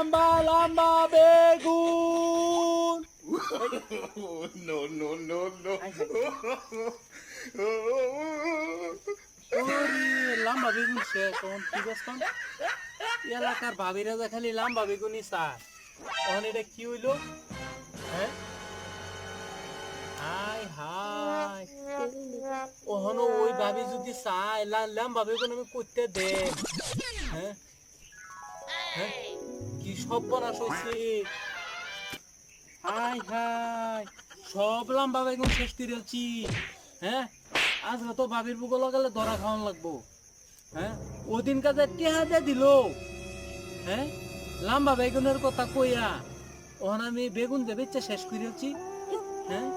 লাম্বা লাম্বা বেগুন। No, no, no, no. ওরে লাম্বা বেগুন শেষ, তখন কি বেচতাম? এলাকার ভাবিরা যে খালি লাম্বা বেগুনই চায়, তখন এটা কি হইলো? হ্যাঁ, হাই হাই, ওহনো ওই ভাবি যদি চায় লাম্বা বেগুন আমি করতে দে। হ্যাঁ হ্যাঁ, কি সর্বনাশ হইছে! হাই হাই, সব লাম্বা বেগুন শেষ করেছি। হ্যাঁ, আজকে তো ভাবির বুকে লাগালে ধরা খাওয়ান লাগবো। হ্যাঁ, ওদিন কাজে টেহা দিয়ে দিল। হ্যাঁ, লাম্বা বেগুনের কথা কইয়া ওখানে আমি বেগুন দেবে শেষ করেছি। হ্যাঁ।